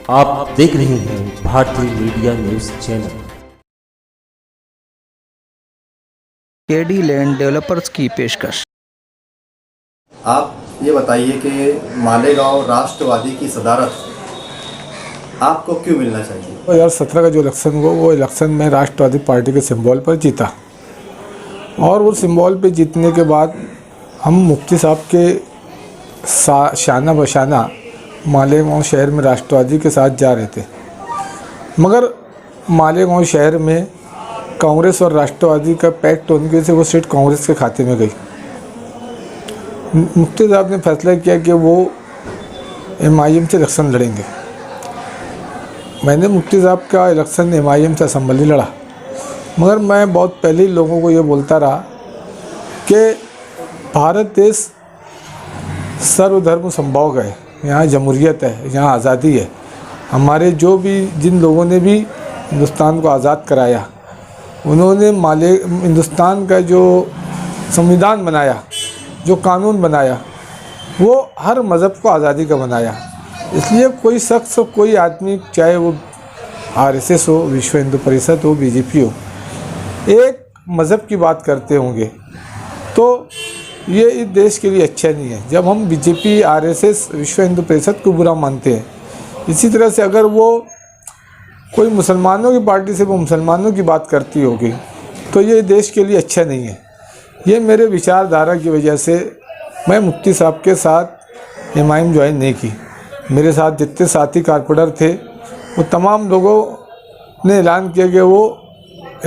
आप देख रहे हैं भारतीय media news channel. KD land developers की पेशकश। आप ये बताइए कि मालेगांव राष्ट्रवादी की सदारत आपको क्यों मिलना चाहिए? 2017 का जो इलेक्शन हुआ वो इलेक्शन में राष्ट्रवादी पार्टी के सिंबल पर जीता और वो सिंबल पे जीतने के बाद हम मुफ्ती साहब के शाना बशाना मालेगांव शहर में राष्ट्रवादी के साथ जा रहे थे, मगर मालेगांव शहर में कांग्रेस और राष्ट्रवादी का पैक्ट होने की वजह से वो सीट कांग्रेस के खाते में गई। मुफ्ती साहब ने फैसला किया कि वो MIM से इलेक्शन लड़ेंगे। मैंने मुफ्ती साहब का इलेक्शन MIM से असम्बली लड़ा, मगर मैं बहुत पहले ही लोगों को ये बोलता रहा कि भारत देश सर्वधर्म समभाव का है, यहाँ जमहूरियत है, यहाँ आज़ादी है। हमारे जो भी जिन लोगों ने भी हिंदुस्तान को आज़ाद कराया, उन्होंने हिंदुस्तान का जो संविधान बनाया, जो कानून बनाया, वो हर मज़हब को आज़ादी का बनाया। इसलिए कोई शख्स, कोई आदमी, चाहे वो RSS हो, विश्व हिंदू परिषद हो, BJP हो, एक मज़हब की बात करते होंगे तो ये इस देश के लिए अच्छा नहीं है। जब हम BJP, RSS, विश्व हिंदू परिषद को बुरा मानते हैं, इसी तरह से अगर वो कोई मुसलमानों की पार्टी से वो मुसलमानों की बात करती होगी तो ये देश के लिए अच्छा नहीं है। ये मेरे विचारधारा की वजह से मैं मुफ्ती साहब के साथ MIM ज्वाइन नहीं की। मेरे साथ जितने साथी कारपोरेटर थे वो तमाम लोगों ने ऐलान किया कि वो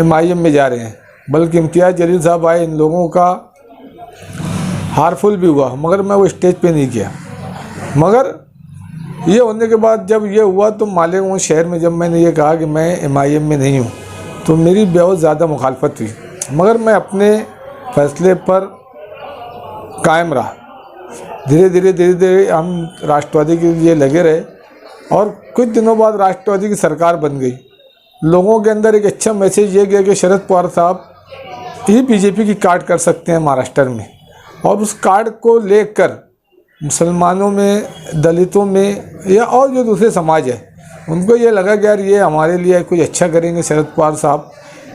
MIM में जा रहे हैं, बल्कि इम्तियाज़ जलील साहब आए, इन लोगों का हारफुल भी हुआ, मगर मैं वो स्टेज पे नहीं गया। मगर ये होने के बाद जब ये हुआ तो मालेगांव शहर में जब मैंने ये कहा कि मैं MIM में नहीं हूँ तो मेरी बहुत ज़्यादा मुखालफत हुई, मगर मैं अपने फैसले पर कायम रहा। धीरे धीरे हम राष्ट्रवादी के लिए लगे रहे और कुछ दिनों बाद राष्ट्रवादी की सरकार बन गई। लोगों के अंदर एक अच्छा मैसेज ये गया कि शरद पवार साहब ही BJP की कार्ड कर सकते हैं महाराष्ट्र में, और उस कार्ड को लेकर मुसलमानों में, दलितों में या और जो दूसरे समाज है उनको ये लगा कि यार ये हमारे लिए कुछ अच्छा करेंगे शरद पवार साहब,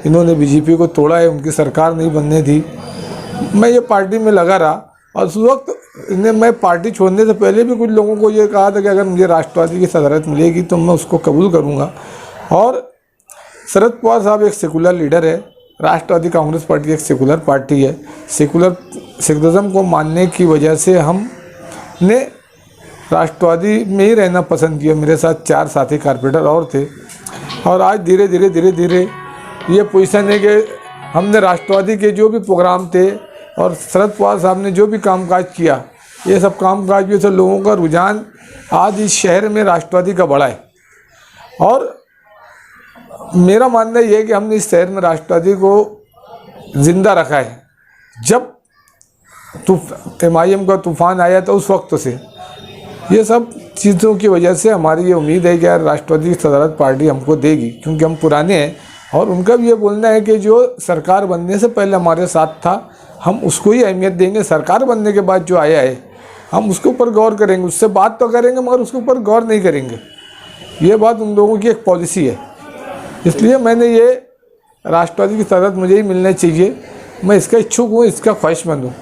इन्होंने BJP को तोड़ा है, उनकी सरकार नहीं बनने दी। मैं ये पार्टी में लगा रहा और उस वक्त मैं पार्टी छोड़ने से पहले भी कुछ लोगों को ये कहा था कि अगर मुझे राष्ट्रवादी की सदारत मिलेगी तो मैं उसको कबूल करूँगा। और शरद पवार साहब एक सेकुलर लीडर है, राष्ट्रवादी कांग्रेस पार्टी एक सेकुलर पार्टी है। सेकुलरिज्म को मानने की वजह से हमने राष्ट्रवादी में ही रहना पसंद किया। मेरे साथ 4 साथी कारपोरेटर और थे और आज धीरे धीरे ये पोजीशन है कि हमने राष्ट्रवादी के जो भी प्रोग्राम थे और शरद पवार साहब ने जो भी कामकाज किया, ये सब कामकाज भी से लोगों का रुझान आज इस शहर में राष्ट्रवादी का बढ़ा है। और मेरा मानना ये है कि हमने इस शहर में राष्ट्रवादी को ज़िंदा रखा है। जब MIM का तूफ़ान आया था उस वक्त से ये सब चीज़ों की वजह से हमारी ये उम्मीद है कि यार राष्ट्रवादी की सदारत पार्टी हमको देगी, क्योंकि हम पुराने हैं और उनका भी ये बोलना है कि जो सरकार बनने से पहले हमारे साथ था हम उसको ही अहमियत देंगे, सरकार बनने के बाद जो आया है हम उसके ऊपर गौर करेंगे, उससे बात तो करेंगे मगर उसके ऊपर गौर नहीं करेंगे। ये बात उन लोगों की एक पॉलिसी है। इसलिए मैंने ये राष्ट्रवादी की सदारत मुझे ही मिलना चाहिए, मैं इसका इच्छुक हूँ, इसका ख्वाहिशमंद हूँ।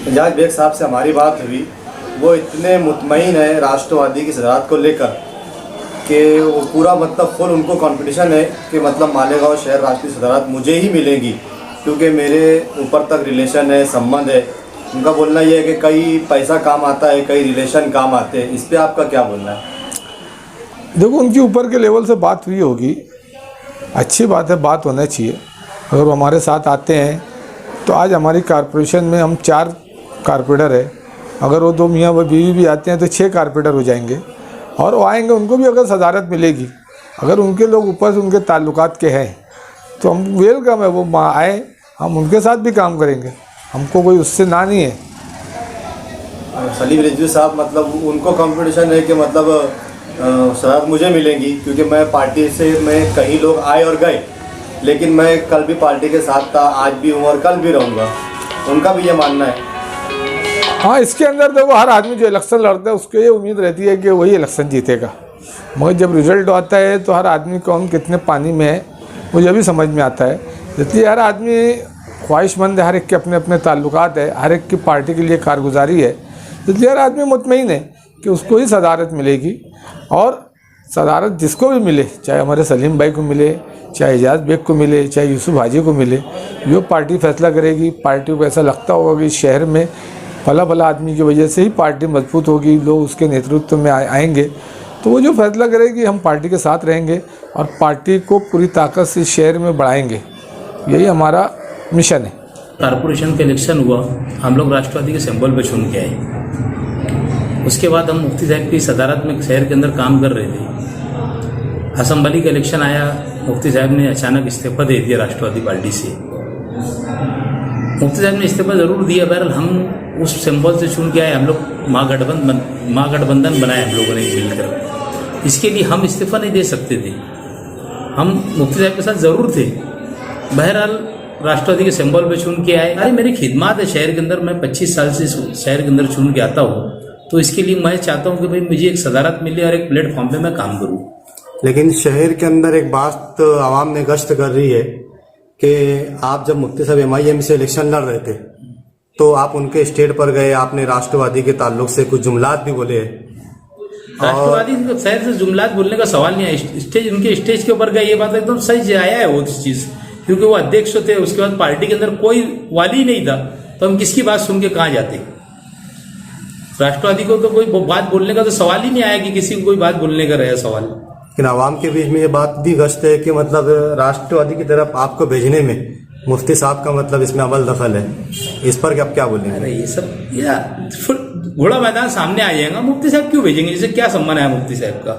एजाज बेग साहब से हमारी बात हुई, वो इतने मुतमईन है राष्ट्रवादी की सदारत को लेकर कि वो पूरा मतलब फुल उनको कंपटीशन है कि मतलब मालेगांव शहर राष्ट्रीय सदारत मुझे ही मिलेगी, क्योंकि मेरे ऊपर तक रिलेशन है, संबंध है। उनका बोलना ये है कि कई पैसा काम आता है, कई रिलेशन काम आते हैं। इस पर आपका क्या बोलना है? देखो, उनके ऊपर के लेवल से बात हुई होगी, अच्छी बात है, बात होना चाहिए। अगर वो हमारे साथ आते हैं तो आज हमारी कारपोरेशन में हम 4 कारपोरेटर है, अगर वो 2 मियाँ व बीवी भी आते हैं तो 6 कारपोरेटर हो जाएंगे और वो आएंगे, उनको भी अगर सदारत मिलेगी, अगर उनके लोग ऊपर से उनके ताल्लुकात के हैं तो हम वेलकम है, वो आए, हम उनके साथ भी काम करेंगे, हमको कोई उससे ना नहीं है। सलीम रिजवी साहब मतलब उनको कंपटीशन है कि मतलब सदारत मुझे मिलेंगी, क्योंकि मैं पार्टी से मैं कई लोग आए और गए, लेकिन मैं कल भी पार्टी के साथ था, आज भी हूँ और कल भी रहूँगा। उनका भी ये मानना है। हाँ, इसके अंदर देखो, हर आदमी जो इलेक्शन लड़ता है उसको ये उम्मीद रहती है कि वही इलेक्शन जीतेगा। मगर जब रिजल्ट आता है तो हर आदमी कौन कितने पानी में है मुझे भी समझ में आता है। इसलिए हर आदमी ख्वाहिशमंद है, हर एक के अपने अपने ताल्लुकात है, हर एक की पार्टी के लिए कारगुजारी है। इसलिए हर आदमी मुतमईन है कि उसको ही सदारत मिलेगी और सदारत जिसको भी मिले, चाहे हमारे सलीम भाई को मिले, चाहे एजाज बेग को मिले, चाहे यूसुफ हाजी को मिले, जो पार्टी फैसला करेगी। पार्टी को ऐसा लगता होगा कि शहर में फला फला आदमी की वजह से ही पार्टी मजबूत होगी, लोग उसके नेतृत्व में आएंगे, तो वो जो फैसला करेगी हम पार्टी के साथ रहेंगे और पार्टी को पूरी ताकत से शहर में बढ़ाएंगे। यही हमारा मिशन है। कारपोरेशन का इलेक्शन हुआ, हम लोग राष्ट्रवादी के सिंबल पे चुन के आए। उसके बाद हम मुफ्ती साहब की सदारत में शहर के अंदर काम कर रहे थे। असम्बली का इलेक्शन आया, मुफ्ती साहब ने अचानक इस्तीफा दे दिया राष्ट्रवादी पार्टी से। मुफ्ती साहब ने इस्तीफा जरूर दिया, बहरहाल हम उस सिंबल से चुन के आए। हम लोग महागठबंधन बनाए हम लोगों ने मिलकर। इसके लिए हम इस्तीफा नहीं दे सकते थे, हम मुफ्ती साहब के साथ जरूर थे। बहरहाल राष्ट्रवादी के सिंबल पे चुन के आए। अरे मेरी खिदमत है शहर के अंदर, मैं 25 साल से शहर के अंदर चुन के आता हूँ, तो इसके लिए मैं चाहता हूँ कि भाई मुझे एक सदारत मिले और एक प्लेटफॉर्म पे मैं काम करूँ। लेकिन शहर के अंदर एक बात आवाम में गश्त कर रही है कि आप जब मुफ्ती साहब MIM से इलेक्शन लड़ रहे थे तो आप उनके स्टेज पर गए, आपने राष्ट्रवादी के ताल्लुक से कुछ जुमलात भी बोले। राष्ट्रवादी शहर से जुमलात बोलने का सवाल नहीं है। स्टेज, उनके स्टेज के ऊपर गए, ये बात एकदम सही आया है वो चीज, क्योंकि वो अध्यक्ष थे। उसके बाद पार्टी के अंदर कोई वाली नहीं था, तो हम किसकी बात सुन के कहाँ जाते। राष्ट्रवादी को तो कोई बात बोलने का तो सवाल ही नहीं आया कि किसी को कोई बात बोलने का रहा सवाल। लेकिन आवाम के बीच में ये बात भी गश्त है कि मतलब राष्ट्रवादी की तरफ आपको भेजने में मुफ्ती साहब का मतलब इसमें अव्वल दखल है। इस पर क्या बोलेंगे? अरे ये सब घोड़ा मैदान सामने आ जाएगा, मुफ्ती साहब क्यों भेजेंगे? इससे क्या संबंध है मुफ्ती साहब का?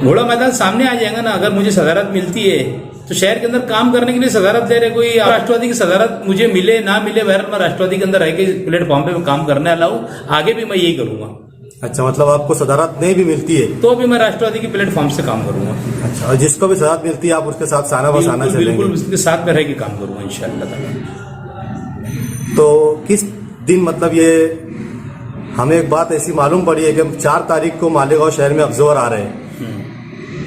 घोड़ा मैदान सामने आ जाएगा ना। अगर मुझे सदारत मिलती है तो शहर के अंदर काम करने के लिए सदारत ले रहे, कोई राष्ट्रवादी की सदारत मुझे मिले ना मिले, बहरहाल मैं राष्ट्रवादी के अंदर रह के प्लेटफॉर्म पे काम करने वाला हूँ। आगे भी मैं यही करूंगा। अच्छा, मतलब आपको सदारत नहीं भी मिलती है तो भी मैं राष्ट्रवादी की प्लेटफॉर्म से काम करूंगा। अच्छा, और जिसको भी सदारत मिलती है आप उसके साथ साना बसाना चलेंगे? बिल्कुल उसके साथ में रह के काम करूंगा इंशाअल्लाह ताला। तो किस दिन, मतलब ये हमें एक बात ऐसी मालूम पड़ी है कि 4 तारीख को मालेगांव शहर में ऑब्जर्वर आ रहे हैं,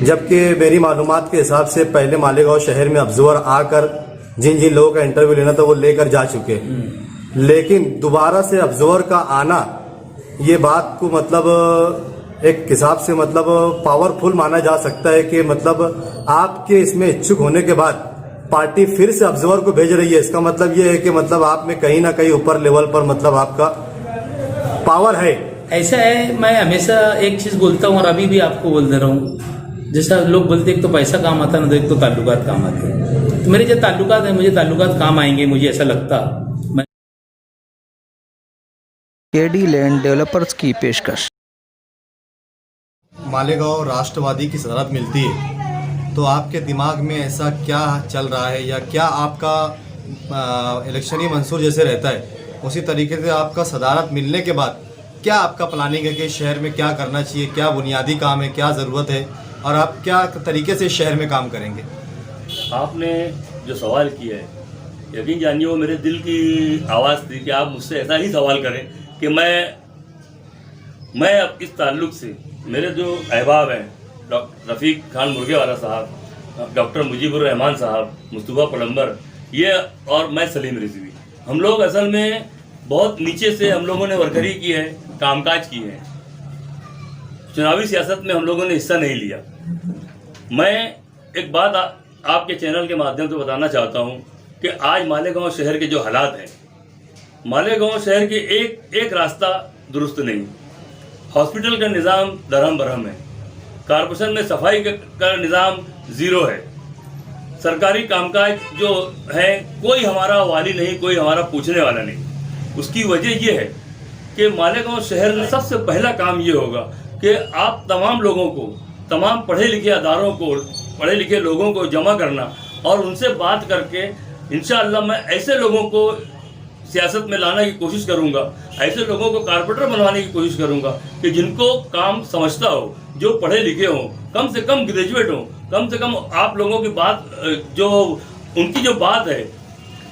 जबकि मेरी मालूमात के हिसाब से पहले मालेगांव शहर में ऑब्जर्वर आकर जिन जिन लोगों का इंटरव्यू लेना था वो लेकर जा चुके। लेकिन दोबारा से ऑब्जर्वर का आना, ये बात को मतलब एक हिसाब से मतलब पावरफुल माना जा सकता है कि मतलब आपके इसमें इच्छुक होने के बाद पार्टी फिर से ऑब्जर्वर को भेज रही है। इसका मतलब ये है कि मतलब आप में कहीं ना कहीं ऊपर लेवल पर मतलब आपका पावर है। ऐसा है, मैं हमेशा एक चीज बोलता हूँ और अभी भी आपको बोल दे रहा हूँ। जैसा लोग बोलते एक तो पैसा काम आता ना, तो एक तो ताल्लुकात काम आते हैं। तो मेरे जो ताल्लुकात है, मुझे ताल्लुकात काम आएंगे, मुझे ऐसा लगता। केडी लैंड डेवलपर्स की पेशकश। मालेगांव राष्ट्रवादी की सदारत मिलती है तो आपके दिमाग में ऐसा क्या चल रहा है, या क्या आपका इलेक्शनी मंसूर जैसे रहता है उसी तरीके से आपका सदारत मिलने के बाद क्या आपका प्लानिंग है कि शहर में क्या करना चाहिए, क्या बुनियादी काम है, क्या ज़रूरत है, और आप क्या तरीके से शहर में काम करेंगे? आपने जो सवाल किया है, यकीन जानिए वो मेरे दिल की आवाज़ थी कि आप मुझसे ऐसा ही सवाल करें कि मैं अब इस ताल्लुक़ से मेरे जो अहबाब हैं, डॉक्टर रफ़ीक खान मुर्गेवाला साहब, डॉक्टर मुजीबुर रहमान साहब, मुस्तफ़ा पलम्बर, ये और मैं सलीम रिजवी, हम लोग असल में बहुत नीचे से हम लोगों ने वर्करी की है, कामकाज की है। चुनावी सियासत में हम लोगों ने हिस्सा नहीं लिया। मैं एक बात आपके चैनल के माध्यम से बताना चाहता हूं कि आज मालेगांव शहर के जो हालात हैं, मालेगांव शहर के एक रास्ता दुरुस्त नहीं, हॉस्पिटल का निज़ाम दरहम बरहम है, कारपोरेशन में सफाई का निज़ाम ज़ीरो है, सरकारी कामकाज जो है कोई हमारा वाली नहीं, कोई हमारा पूछने वाला नहीं। उसकी वजह यह है कि मालेगांव शहर में सबसे पहला काम ये होगा कि आप तमाम लोगों को, तमाम पढ़े लिखे अदारों को, पढ़े लिखे लोगों को जमा करना और उनसे बात करके इंशाअल्लाह मैं ऐसे लोगों को सियासत में लाने की कोशिश करूंगा, ऐसे लोगों को कारपोरेटर बनवाने की कोशिश करूंगा कि जिनको काम समझता हो, जो पढ़े लिखे हों, कम से कम ग्रेजुएट हों, कम से कम आप लोगों की बात जो उनकी जो बात है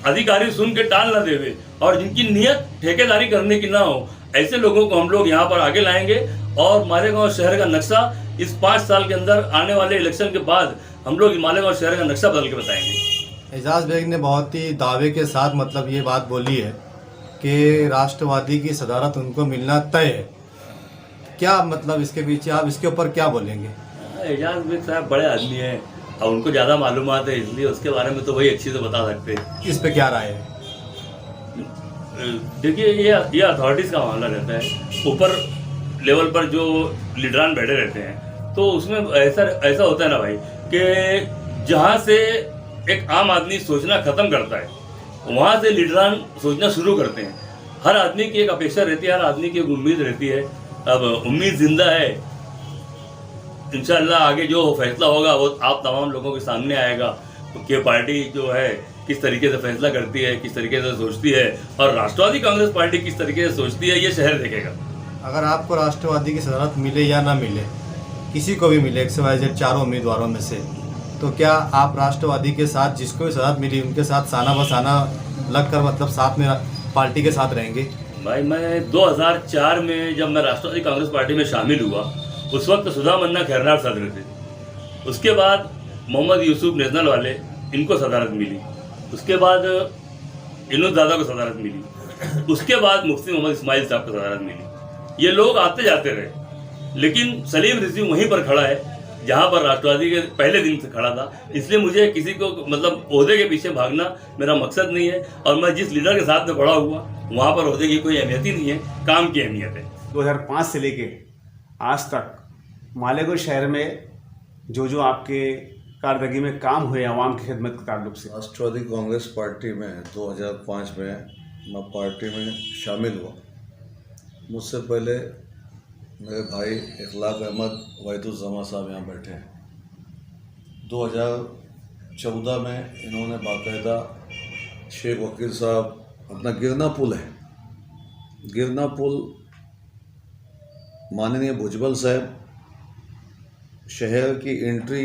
अधिकारी सुन के टाल ना देवे, और जिनकी नीयत ठेकेदारी करने की ना हो, ऐसे लोगों को हम लोग यहाँ पर आगे लाएंगे और मालेगांव शहर का नक्शा इस 5 साल के अंदर आने वाले इलेक्शन के बाद हम लोग मालेगांव शहर का नक्शा बदल के बताएंगे। एजाज बेग ने बहुत ही दावे के साथ मतलब ये बात बोली है कि राष्ट्रवादी की सदारत उनको मिलना तय है। क्या मतलब इसके पीछे आप इसके ऊपर क्या बोलेंगे? एजाज बेग साहब बड़े आदमी हैं और उनको ज़्यादा मालूमात है, इसलिए उसके बारे में तो वही अच्छी से बता सकते हैं। इस पे क्या राय है? देखिए ये अथॉरिटीज़ का मामला रहता है। ऊपर लेवल पर जो लीडरान बैठे रहते हैं तो उसमें ऐसा होता है ना भाई कि जहाँ से एक आम आदमी सोचना ख़त्म करता है वहाँ से लीडरान सोचना शुरू करते हैं। हर आदमी की एक अपेक्षा रहती है, हर आदमी की एक उम्मीद रहती है। अब उम्मीद जिंदा है, इंशाल्लाह आगे जो फैसला होगा वो आप तमाम लोगों के सामने आएगा कि पार्टी जो है किस तरीके से फैसला करती है, किस तरीके से सोचती है और राष्ट्रवादी कांग्रेस पार्टी किस तरीके से सोचती है, ये शहर देखेगा। अगर आपको राष्ट्रवादी की सदारत मिले या ना मिले, किसी को भी मिले XYZ चारों उम्मीदवारों में से, तो क्या आप राष्ट्रवादी के साथ जिसको भी सदारत मिली उनके साथ साना बसाना लग कर मतलब साथ में पार्टी के साथ रहेंगे? भाई मैं 2004 में जब मैं राष्ट्रवादी कांग्रेस पार्टी में शामिल हुआ उस वक्त सुधा मन्ना खैरनार सदर थे। उसके बाद मोहम्मद यूसुफ नेशनल वाले इनको सदारत मिली, उसके बाद इनुस दादा को सदारत मिली, उसके बाद मुफ्ती मोहम्मद इस्माइल साहब को सदारत मिली। ये लोग आते जाते रहे, लेकिन सलीम रिजवी वहीं पर खड़ा है जहाँ पर राष्ट्रवादी के पहले दिन से खड़ा था। इसलिए मुझे किसी को मतलब ओहदे के पीछे भागना मेरा मकसद नहीं है और मैं जिस लीडर के साथ में खड़ा हुआ वहाँ पर ओहदे की कोई अहमियत ही नहीं है, काम की अहमियत है। 2005 से लेके आज तक मालेगांव शहर में जो आपके कारदगी में काम हुए आवाम की खिदमत के ताल्लुक से। राष्ट्रवादी कांग्रेस पार्टी में 2005 में मैं पार्टी में शामिल हुआ। मुझसे पहले मेरे भाई इखलाक अहमद वहीदुज़्ज़मा साहब यहाँ बैठे हैं। 2014 में इन्होंने बाकायदा शेख वकील साहब अपना गिरना पुल है, गिरना पुल माननीय भुजबल साहब शहर की एंट्री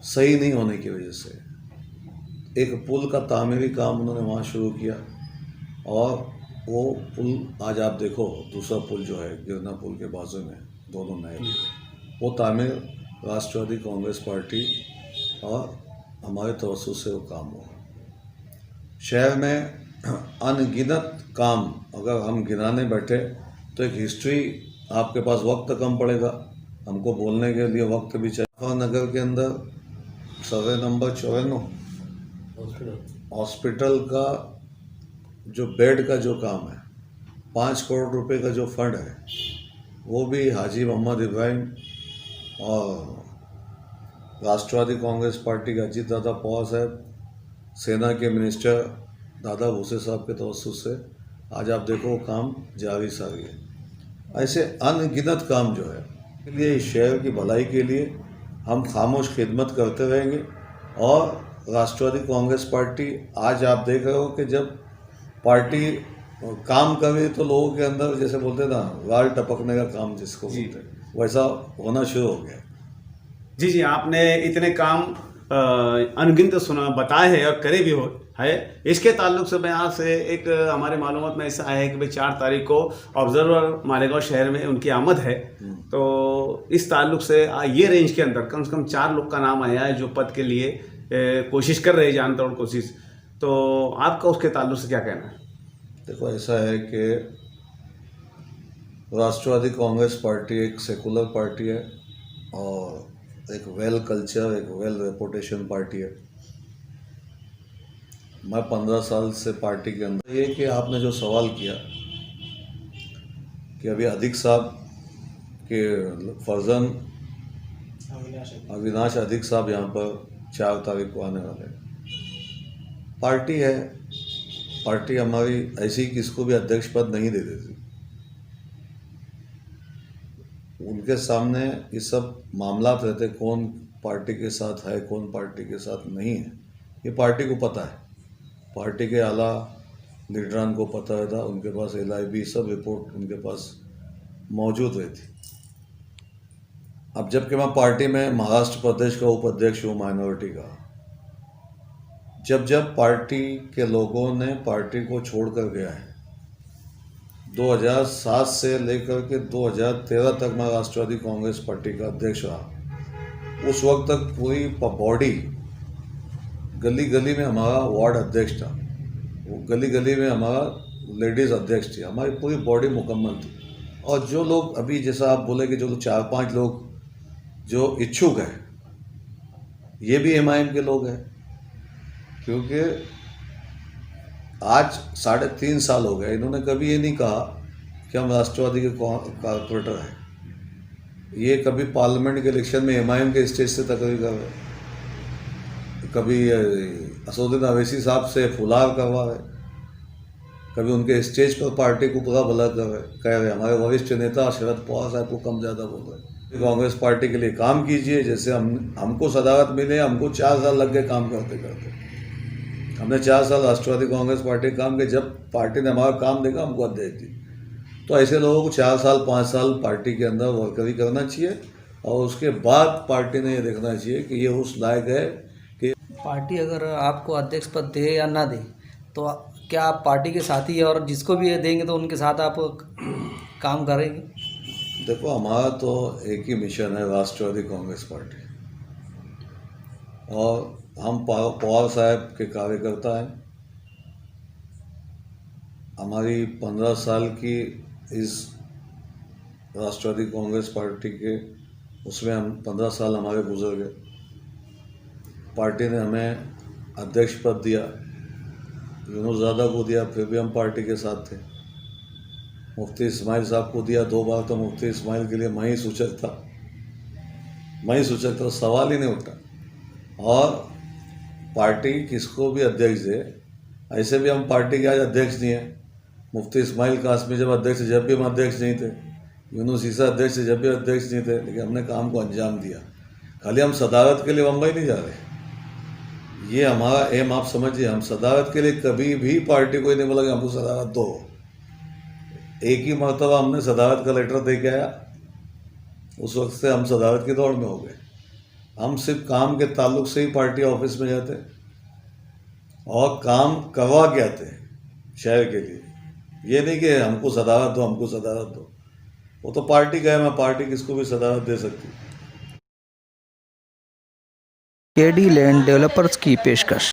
सही नहीं होने की वजह से एक पुल का तामीरी काम उन्होंने वहाँ शुरू किया और वो पुल आज आप देखो दूसरा पुल जो है गिरना पुल के बाजू में दोनों नए, वो तामीर राष्ट्रवादी कांग्रेस पार्टी और हमारे तवज्जुह से वो काम हुआ। शहर में अनगिनत काम अगर हम गिनाने बैठे तो एक हिस्ट्री, आपके पास वक्त कम पड़ेगा, हमको बोलने के लिए वक्त भी चाहिए। नगर के अंदर सर्वे नंबर 94 हॉस्पिटल का जो बेड का जो काम है, 5 करोड़ रुपए का जो फंड है, वो भी हाजी मोहम्मद इब्राहिम और राष्ट्रवादी कांग्रेस पार्टी के अजीत दादा पवार साहब, सेना के मिनिस्टर दादा भूसे साहब के तवज्जुह से आज आप देखो काम जारी सारी है। ऐसे अनगिनत काम जो है के लिए इस शहर की भलाई के लिए हम खामोश खिदमत करते रहेंगे। और राष्ट्रवादी कांग्रेस पार्टी आज आप देख रहे हो कि जब पार्टी काम कर रही तो लोगों के अंदर जैसे बोलते ना वाल टपकने का काम जिसको बोलते हैं वैसा होना शुरू हो गया। जी, आपने इतने काम अनगिनत सुना बताए हैं और करे भी हो है। इसके ताल्लुक से मैं आपसे एक हमारे मालूमात में ऐसा है कि भाई 4 तारीख को ऑब्जर्वर मालेगांव शहर में उनकी आमद है, तो इस ताल्लुक से ये रेंज के अंदर कम से कम 4 लोग का नाम आया है जो पद के लिए कोशिश कर रहे हैं, जान तोड़ कोशिश। तो आपका उसके ताल्लुक से क्या कहना है? देखो ऐसा है कि राष्ट्रवादी कांग्रेस पार्टी एक सेकुलर पार्टी है और एक वेल कल्चर, एक वेल रेपुटेशन पार्टी है। मैं 15 साल से पार्टी के अंदर। ये कि आपने जो सवाल किया कि अभी अधिक साहब के फर्जन अविनाश अधिक साहब यहाँ पर 4 तारीख को आने वाले हैं। पार्टी है, पार्टी हमारी ऐसी किसको भी अध्यक्ष पद नहीं दे देती। उनके सामने ये सब मामला रहते, कौन पार्टी के साथ है, कौन पार्टी के साथ नहीं है, ये पार्टी को पता है। पार्टी के आला लीडरान को पता था, उनके पास LIB सब रिपोर्ट उनके पास मौजूद रहती। अब जबकि मैं पार्टी में महाराष्ट्र प्रदेश का उपाध्यक्ष हूँ माइनॉरिटी का, जब पार्टी के लोगों ने पार्टी को छोड़ कर गया है, 2007 से लेकर के 2013 तक मैं राष्ट्रवादी कांग्रेस पार्टी का अध्यक्ष रहा। उस वक्त तक पूरी बॉडी, गली गली में हमारा वार्ड अध्यक्ष था, वो गली गली में हमारा लेडीज़ अध्यक्ष थी, हमारी पूरी बॉडी मुकम्मल थी। और जो लोग अभी, जैसा आप बोले कि जो 4-5 लोग जो इच्छुक हैं, ये भी MIM के लोग हैं, क्योंकि आज 3.5 साल हो गए, इन्होंने कभी ये नहीं कहा कि हम राष्ट्रवादी के कारपोरेटर हैं। ये कभी पार्लियामेंट के इलेक्शन में MIM के स्टेज से तकरीर कर रहे, कभी असदुद्दीन अवैसी साहब से फुलार करवा रहे, कभी उनके स्टेज पर पार्टी को पूरा भला कह रहे हमारे वरिष्ठ नेता शरद पवार साहब को कम ज़्यादा बोल रहे। कांग्रेस पार्टी के लिए काम कीजिए, जैसे हमको सदारत मिले, हमको 4 साल लग गए काम करते करते। हमने 4 साल राष्ट्रवादी कांग्रेस पार्टी काम किया, जब पार्टी ने हमारा काम देखा हमको अध्यक्ष दी। तो ऐसे लोगों को 4 साल 5 साल पार्टी के अंदर वर्करी करना चाहिए, और उसके बाद पार्टी ने ये देखना चाहिए कि ये उस लायक है कि पार्टी अगर आपको अध्यक्ष पद दे या ना दे, तो क्या आप पार्टी के साथी हैं, और जिसको भी ये देंगे तो उनके साथ आप काम करेंगे? देखो, हमारा तो एक ही मिशन है, राष्ट्रवादी कांग्रेस पार्टी, और हम पवार साहब के कार्यकर्ता हैं। हमारी 15 साल की इस राष्ट्रवादी कांग्रेस पार्टी के उसमें हम 15 साल हमारे गुजर गए। पार्टी ने हमें अध्यक्ष पद दिया, यूनुसज़ादा को दिया, फिर भी हम पार्टी के साथ थे। मुफ्ती इस्माइल साहब को दिया 2 बार, तो मुफ्ती इस्माइल के लिए मैं ही सूचक था, सवाल ही नहीं उठा। और पार्टी किसको भी अध्यक्ष दे, ऐसे भी हम पार्टी के आज अध्यक्ष नहीं हैं। मुफ्ती इस्माइल कासमी जब अध्यक्ष थे, जब भी हम अध्यक्ष नहीं थे, यूनुस ईसा अध्यक्ष थे, जब भी अध्यक्ष नहीं थे, लेकिन हमने काम को अंजाम दिया। खाली हम सदारत के लिए मुंबई नहीं जा रहे, ये हमारा एम आप समझिए। हम सदारत के लिए कभी भी पार्टी को ही नहीं बोला कि हमको सदारत दो। एक ही मरतबा हमने सदारत का लेटर दे के आया, उस वक्त से हम सदारत की दौड़ में हो गए। हम सिर्फ काम के ताल्लुक से ही पार्टी ऑफिस में जाते और काम करवा के आते शहर के लिए। ये नहीं कि हमको सदारत दो, वो तो पार्टी का है, मैं पार्टी किसको भी सदारत दे सकती। केडी लैंड डेवलपर्स की पेशकश।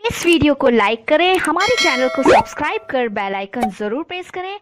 इस वीडियो को लाइक करें, हमारे चैनल को सब्सक्राइब कर बेल आइकन जरूर प्रेस करें।